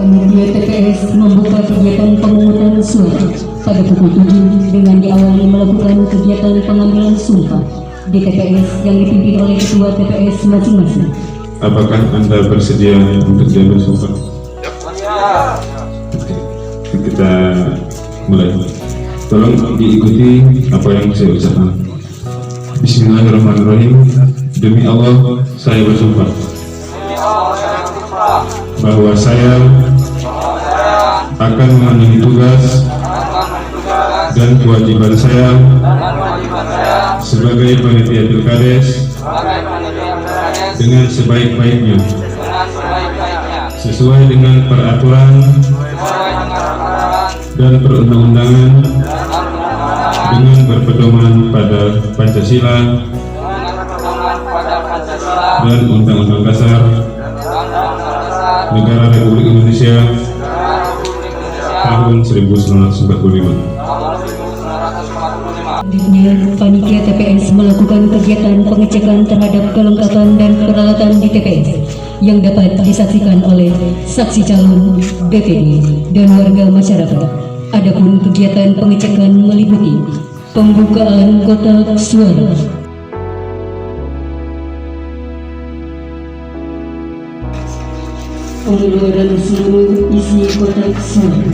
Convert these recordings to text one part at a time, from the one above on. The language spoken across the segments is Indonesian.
Panitia TPS membuka kegiatan pemungutan suara pada pukul 7 dengan diawali melakukan kegiatan pengambilan sumpah di TPS yang dipimpin oleh ketua TPS masing-masing. Apakah Anda bersedia untuk diambil sumpah? Oke, kita mulai. Tolong diikuti apa yang saya ucapkan. Bismillahirrahmanirrahim. Demi Allah, saya bersumpah bahwa saya akan memenuhi tugas dan kewajiban saya sebagai panitia Pilkades dengan sebaik-baiknya, sesuai dengan peraturan dan perundang-undangan, dengan berpedoman pada Pancasila dan Undang-Undang Dasar Negara Republik Indonesia tahun 1945. Panitia TPS melakukan kegiatan pengecekan terhadap kelengkapan dan peralatan di TPS yang dapat disaksikan oleh saksi calon, DPD, dan warga masyarakat. Adapun kegiatan pengecekan meliputi pembukaan kotak suara, pengeluaran seluruh isi kotak suara,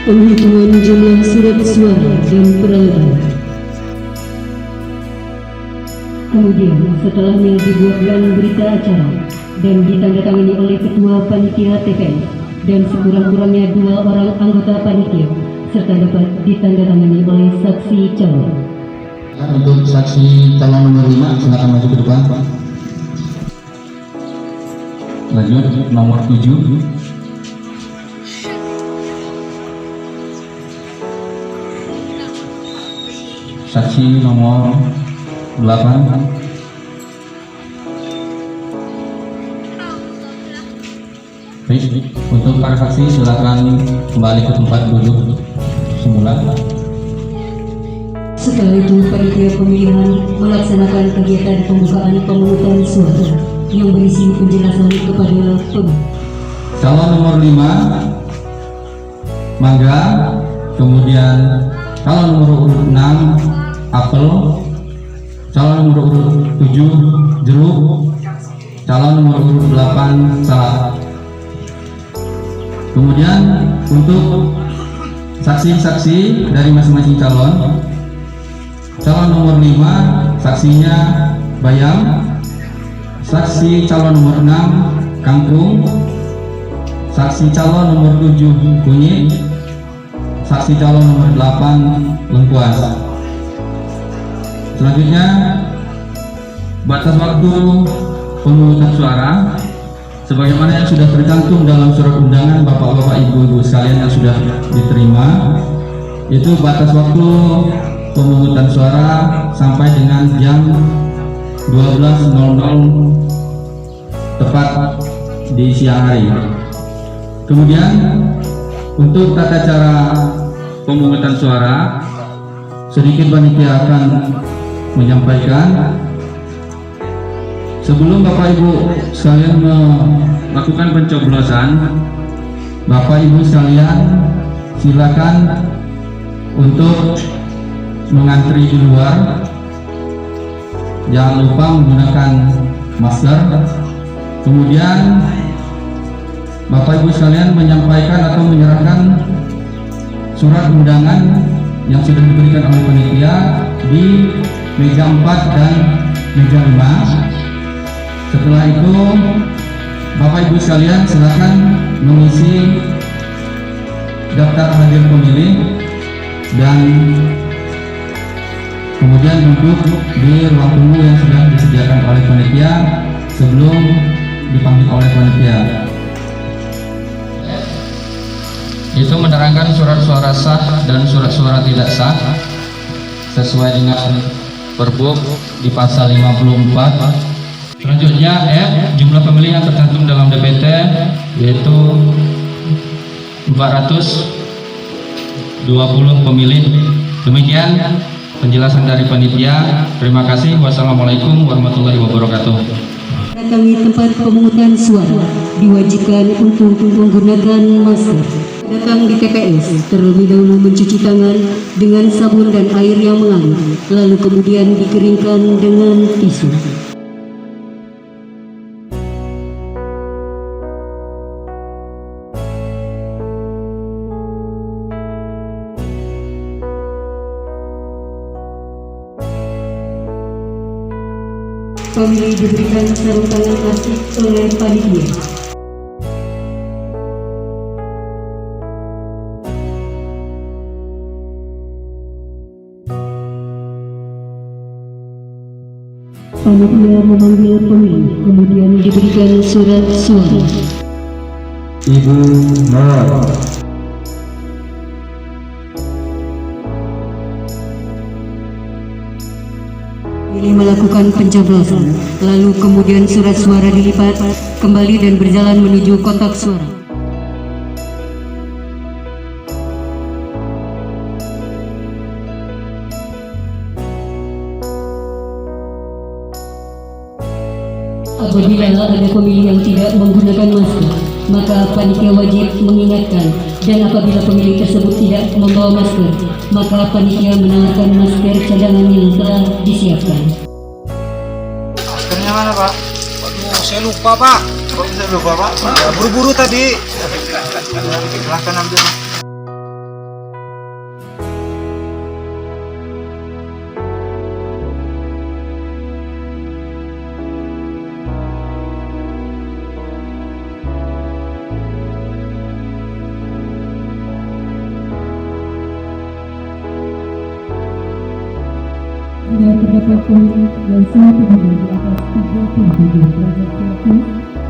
penghitungan jumlah surat suara dan peralatan. Kemudian setelahnya dibuatkan berita acara dan ditandatangani oleh ketua panitia TPS dan sekurang-kurangnya 2 orang anggota panitia serta dapat ditandatangani oleh saksi calon. Untuk saksi calon nomor 5 silakan maju ke depan. Lanjut nomor 7. Saksi nomor 8. Baik, untuk para saksi silakan kembali ke tempat duduk semula. Setelah itu panitia pemilihan melaksanakan kegiatan pembukaan pemungutan suara yang berisi penjelasan kepada calon nomor 5 mangga, kemudian calon nomor urut 6 apel, calon nomor urut 7 jeruk, calon nomor urut 8 salad. Kemudian untuk saksi-saksi dari masing-masing calon, calon nomor 5 saksinya bayam, saksi calon nomor 6 kangkung, saksi calon nomor 7 kunyit, saksi calon nomor 8 lengkuas. Selanjutnya batas waktu pemungutan suara sebagaimana yang sudah tercantum dalam surat undangan Bapak-bapak, Ibu-ibu sekalian yang sudah diterima, itu batas waktu pemungutan suara sampai dengan jam 12.00 tepat di siang hari. Kemudian untuk tata cara pemungutan suara, sedikit panitia akan menyampaikan. Sebelum Bapak Ibu sekalian melakukan pencoblosan, Bapak Ibu sekalian silakan untuk mengantri di luar. Jangan lupa menggunakan masker. Kemudian Bapak Ibu sekalian menyampaikan atau menyerahkan surat undangan yang sudah diberikan oleh panitia di meja 4 dan meja 5. Setelah itu Bapak Ibu sekalian silakan mengisi daftar hadir pemilih dan kemudian duduk di ruang tunggu yang sudah disediakan oleh panitia sebelum dipanggil oleh panitia. Itu menerangkan surat suara sah dan surat suara tidak sah sesuai dengan Perbuk di pasal 54. Selanjutnya F, jumlah pemilih yang tercantum dalam DPT yaitu 420 pemilih. Demikian penjelasan dari panitia. Terima kasih. Wassalamualaikum warahmatullahi wabarakatuh. Datangi tempat pemungutan suara diwajibkan untuk menggunakan masker. Datang di TPS, terlebih dahulu mencuci tangan dengan sabun dan air yang mengalir, lalu kemudian dikeringkan dengan tisu. Pemilih diberikan sarung tangan plastik oleh panitia. Panitia memanggil pemilih, kemudian diberikan surat suara. Ibu Mawar. Pemilih melakukan pencoblosan, lalu kemudian surat suara dilipat kembali dan berjalan menuju kotak suara. Apabila ada pemilih yang tidak menggunakan masker, maka panitia wajib mengingatkan, dan apabila pemilih tersebut tidak membawa masker, maka panitia menawarkan masker cadangan yang telah disiapkan. Maskernya mana, Pak? Waduh, saya lupa, Pak. Kok bisa lupa, Pak? Ya, buru-buru tadi. Silahkan ambil. Bila terdapat pemilih yang suatu baju di atas 37 derajat Celcius,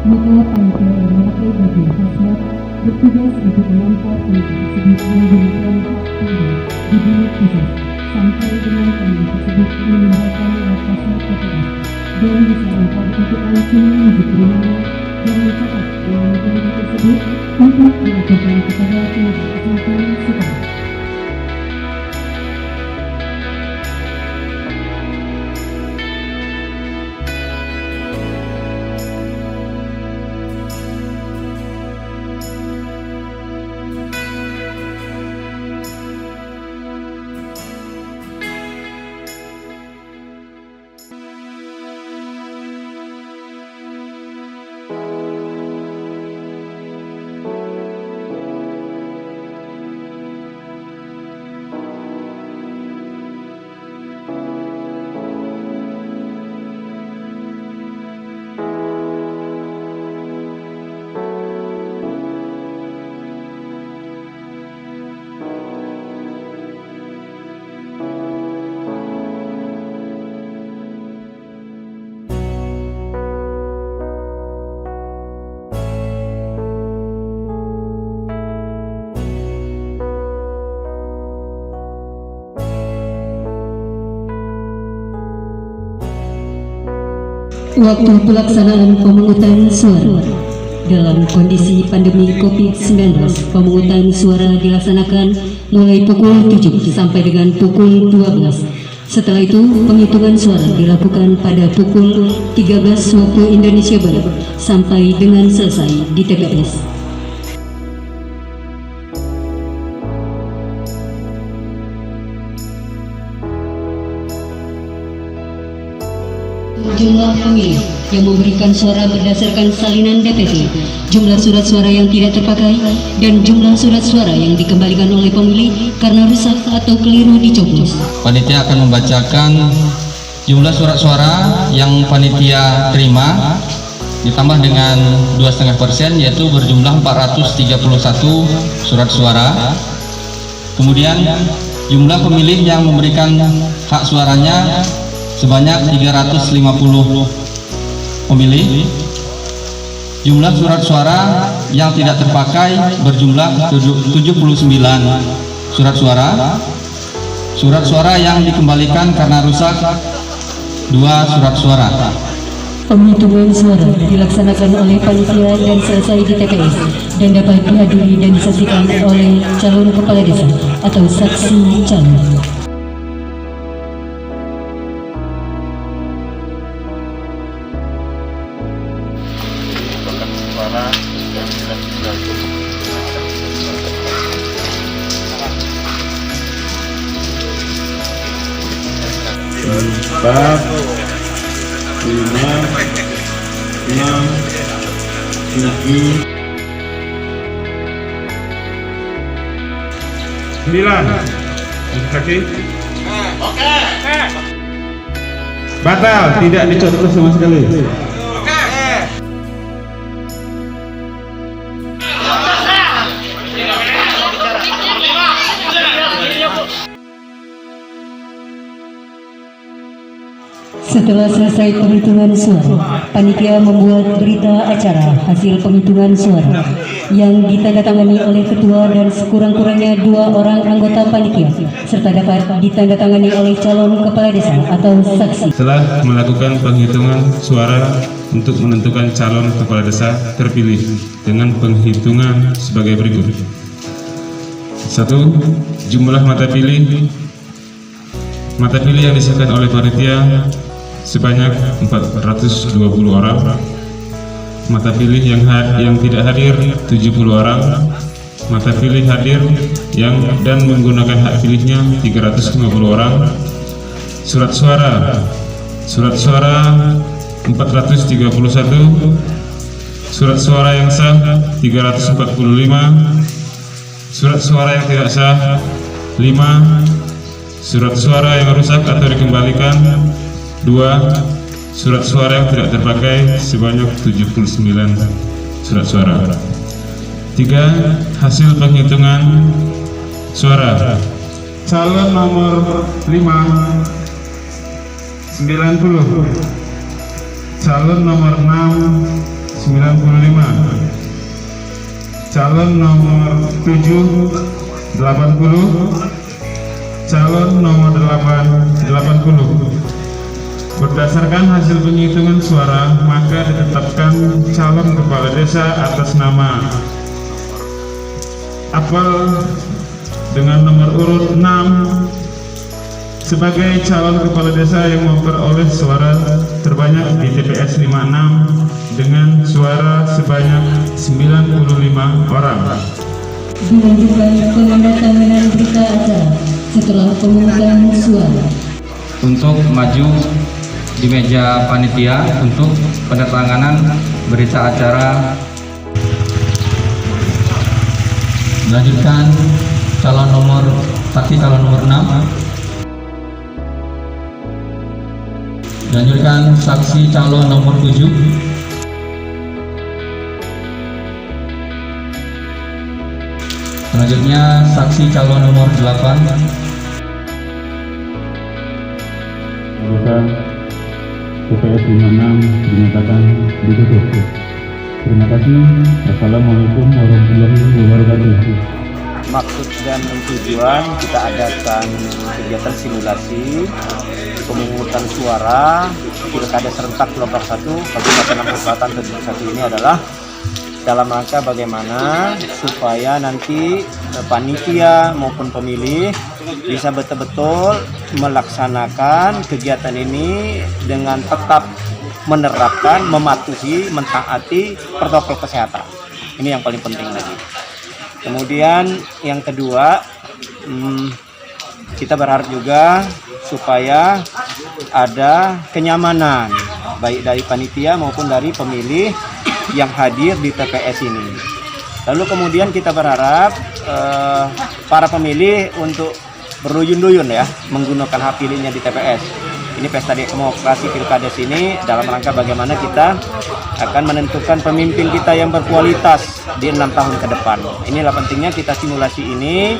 maka panitia yang memakai baju hazmat bertugas untuk mengantar pemilih tersebut menggunakan hak pilih di bilik khusus sampai dengan pemilih tersebut meninggalkan lokasi TPS dan disarankan untuk langsung menuju ke rumahnya dan mencatat ulang pemilih tersebut untuk dilakukan kepada tenaga kesehatan setempat. Waktu pelaksanaan pemungutan suara. Dalam kondisi pandemi COVID-19, pemungutan suara dilaksanakan mulai pukul 7 sampai dengan pukul 12. Setelah itu, penghitungan suara dilakukan pada pukul 13 waktu Indonesia Barat sampai dengan selesai di TPS. Jumlah pemilih yang memberikan suara berdasarkan salinan DPT, jumlah surat suara yang tidak terpakai, dan jumlah surat suara yang dikembalikan oleh pemilih karena rusak atau keliru dicoblos. Panitia akan membacakan jumlah surat suara yang panitia terima ditambah dengan 2,5%, yaitu berjumlah 431 surat suara. Kemudian Jumlah pemilih yang memberikan hak suaranya sebanyak 350 pemilih. Jumlah surat suara yang tidak terpakai berjumlah 79 surat suara. Surat suara yang dikembalikan karena rusak 2 surat suara. Penghitungan suara dilaksanakan oleh panitia dan selesai di TPS dan dapat dihadiri dan disaksikan oleh calon kepala desa atau saksi calon. Empat, lima, enam, tujuh, 9. Kaki. Oke. Batal, tidak dicoblos sama sekali. Setelah selesai penghitungan suara, panitia membuat berita acara hasil penghitungan suara yang ditandatangani oleh ketua dan sekurang-kurangnya 2 orang anggota panitia serta dapat ditandatangani oleh calon kepala desa atau saksi. Setelah melakukan penghitungan suara untuk menentukan calon kepala desa terpilih dengan penghitungan sebagai berikut. 1. Jumlah mata pilih yang disahkan oleh panitia sebanyak 420 orang. Mata pilih yang tidak hadir 70 orang. Mata pilih hadir yang dan menggunakan hak pilihnya 350 orang. Surat suara 431. Surat suara yang sah 345. Surat suara yang tidak sah 5. Surat suara yang rusak atau dikembalikan 2. Surat suara yang tidak terpakai sebanyak 79 surat suara. 3. Hasil penghitungan suara. Calon nomor 5 90. Calon nomor 6 95. Calon nomor 7 80. Calon nomor 8 80. Berdasarkan hasil penghitungan suara, maka ditetapkan calon kepala desa atas nama Apel dengan nomor urut 6 sebagai calon kepala desa yang memperoleh suara terbanyak di TPS 56 dengan suara sebanyak 95 orang. Dilanjutkan penandatanganan berita acara setelah pemungutan suara. Untuk maju di meja panitia untuk penandatanganan berita acara. Melanjutkan calon nomor 6. Melanjutkan saksi calon nomor 7. Selanjutnya saksi calon nomor 8. TPS 56 dinyatakan ditutup. Terima kasih. Assalamualaikum warahmatullahi wabarakatuh. Maksud dan tujuan kita adakan kegiatan simulasi pemungutan suara Pilkada serentak Lombok 1 Kabupaten Lampung Selatan 2021 ini adalah dalam rangka bagaimana supaya nanti panitia maupun pemilih bisa betul-betul melaksanakan kegiatan ini dengan tetap menerapkan, mematuhi, mentaati protokol kesehatan. Ini yang paling penting lagi. Kemudian yang kedua, kita berharap juga supaya ada kenyamanan baik dari panitia maupun dari pemilih yang hadir di TPS ini. Lalu kemudian kita berharap para pemilih untuk berduyun-duyun ya menggunakan hak pilihnya di TPS. Ini pesta demokrasi Pilkada sini dalam rangka bagaimana kita akan menentukan pemimpin kita yang berkualitas di 6 tahun ke depan. Inilah pentingnya kita simulasi ini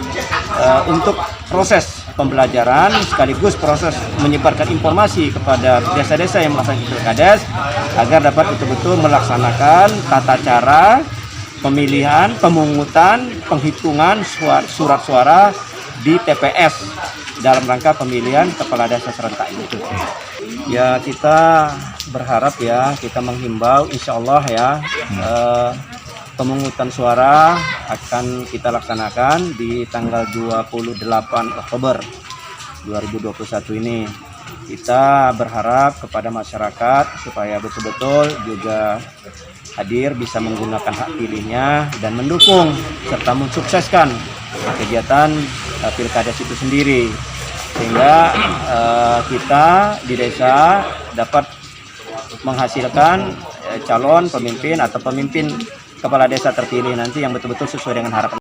untuk proses pembelajaran sekaligus proses menyebarkan informasi kepada desa-desa yang melaksanakan pilkades agar dapat betul-betul melaksanakan tata cara pemilihan, pemungutan, penghitungan surat suara di TPS dalam rangka pemilihan kepala desa serentak itu. Ya, kita berharap ya, kita menghimbau insya Allah ya, pemungutan suara akan kita laksanakan di tanggal 28 Oktober 2021 ini. Kita berharap kepada masyarakat supaya betul-betul juga hadir, bisa menggunakan hak pilihnya dan mendukung serta mensukseskan kegiatan pilkades itu sendiri, sehingga kita di desa dapat menghasilkan calon pemimpin atau pemimpin kepala desa terpilih nanti yang betul-betul sesuai dengan harapan